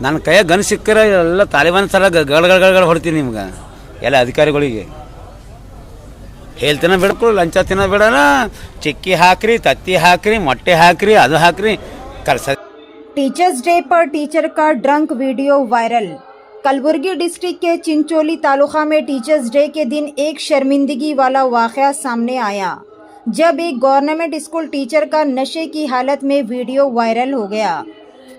ನನ್ನ ಕೈಯಾಗ ಗನ್ ಸಿಕ್ಕರೆ ಎಲ್ಲ ತಾಲಿಬಾನ್ ಸಲ ಗಳಗಳ ಹೊಡ್ತೀನಿ ನಿಮ್ಗೆ ಎಲ್ಲ ಅಧಿಕಾರಿಗಳಿಗೆ ಹೇಳ್ತಿನ ಬಿಡ್ಕು ಲಂಚ ತಿನ್ನ ಬಿಡೋಣ ಚಿಕ್ಕಿ ಹಾಕ್ರಿ ತತ್ತಿ ಹಾಕ್ರಿ ಮೊಟ್ಟೆ ಹಾಕ್ರಿ ಅದು ಹಾಕ್ರಿ ಕಲ್ಸ टीचर्स डे पर टीचर का drunk video viral. Kalaburagi district के चिंचोली तालुका में टीचर्स डे के दिन एक शर्मिंदगी वाला वाक़या सामने आया जब एक गवर्नमेंट स्कूल टीचर का नशे की हालत में वीडियो वायरल हो गया।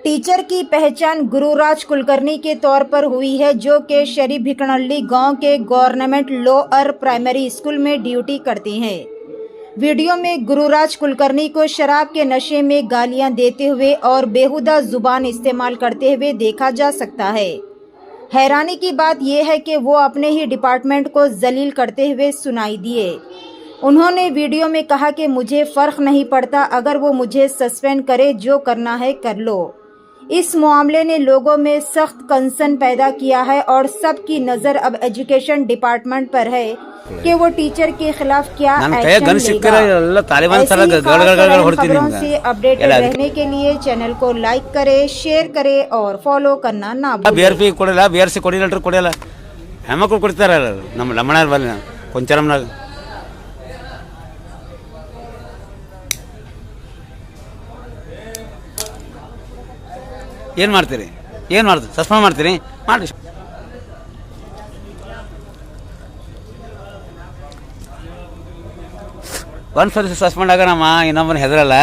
टीचर की पहचान गुरुराज कुलकर्णी के तौर पर हुई है, जो कि शरीफ भिकनल्ली गांव के गवर्नमेंट लोअर प्राइमरी स्कूल में ड्यूटी करते हैं। वीडियो में गुरुराज कुलकर्णी को शराब के नशे में गालियां देते हुए और बेहुदा जुबान इस्तेमाल करते हुए देखा जा सकता है। हैरानी की बात यह है कि वो अपने ही डिपार्टमेंट को जलील करते हुए सुनाई दिए। उन्होंने वीडियो में कहा कि मुझे फ़र्क नहीं पड़ता, अगर वो मुझे सस्पेंड करे, जो करना है कर लो। इस मामले ने लोगों में सख्त कंसर्न पैदा किया है और सबकी नज़र अब एजुकेशन डिपार्टमेंट पर है कि वो टीचर के खिलाफ क्या एक्शन लेगा। खबरों से अपडेटेड रहने के लिए चैनल को लाइक करे, शेयर करे और फॉलो करना ना भूलें। BRP ಕೊಡಲ್ಲ BRC ಕೋಆರ್ಡಿನೇಟರ್ ಕೊಡಲ್ಲ ಹೆಣ್ಮಕ್ಳು ಕೊಡ್ತಾರೆ ನಮ್ಮ ಲಮ್ಮಣ್ಣ ಬಲ್ಲ ಕೊಂಚರಮ್ನಾಗ ಏನು ಮಾಡ್ತೀರಿ ಏನು ಮಾಡ್ತೀರಿ ಸಸ್ಪೆಂಡ್ ಮಾಡ್ತೀರಿ ಮಾಡಿ ಒಂದು ಸರಿ ಸಸ್ಪೆಂಡ್ ಆಗೋಣಮ್ಮ ಇನ್ನೊಬ್ಬನ ಹೆದರಲ್ಲ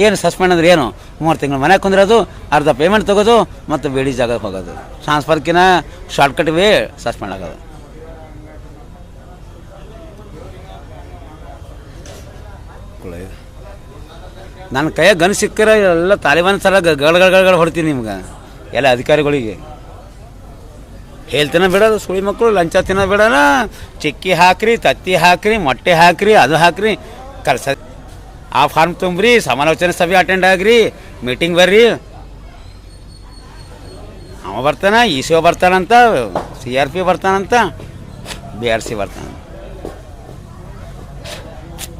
ಏನು ಸಸ್ಪೆಂಡ್ ಅಂದ್ರೆ ಏನು 3 ತಿಂಗಳು ಮನೆಗೆ ಕುಂದಿರೋದು ಅರ್ಧ ಪೇಮೆಂಟ್ ತೊಗೋದು ಮತ್ತು ಬೇಡಿ ಜಾಗಕ್ಕೆ ಹೋಗೋದು ಟ್ರಾನ್ಸ್ಫರ್ಕಿನ ಶಾರ್ಟ್ಕಟ್ ವೇ ಸಸ್ಪೆಂಡ್ ಆಗೋದು ನನ್ನ ಕೈಯಾಗ ಗನ್ ಸಿಕ್ಕರೆ ಎಲ್ಲ ತಾಲಿಬಾನ್ ಸಲ ಗಳಗಳ ಹೊಡ್ತೀನಿ ನಿಮ್ಗೆ ಎಲ್ಲ ಅಧಿಕಾರಿಗಳಿಗೆ ಹೇಳ್ತಿನ ಬಿಡೋದು ಸುಳಿ ಮಕ್ಕಳು ಲಂಚ ತಿನ್ನ ಬಿಡೋಣ ಚಿಕ್ಕಿ ಹಾಕ್ರಿ ತತ್ತಿ ಹಾಕ್ರಿ ಮೊಟ್ಟೆ ಹಾಕ್ರಿ ಅದು ಹಾಕ್ರಿ ಕಲ್ಸ ಆ ಫಾರ್ಮ್ ತುಂಬ್ರಿ ಸಮಾಲೋಚನೆ ಸಭೆ ಅಟೆಂಡ್ ಆಗ್ರಿ ಮೀಟಿಂಗ್ ಬರ್ರಿ ಅವ ಬರ್ತಾನ ECO ಬರ್ತಾನಂತ CRP ಬರ್ತಾನಂತ BRC ಬರ್ತಾನ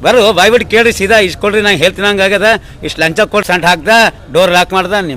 ಬರು ಬಾಯ್ಬಿಟ್ಟು ಕೇಳಿ ಸೀದಾ ಇಸ್ಕೊಳ್ರಿ ನಂಗೆ ಹೇಳ್ತೀನಿ ಹಂಗಾಗ್ಯದ ಇಷ್ಟು ಲಂಚ ಕೊಟ್ಟು ಸಂಟ್ ಹಾಕ್ದ ಡೋರ್ ಲಾಕ್ ಮಾಡ್ದ ನಿಮ್ಮ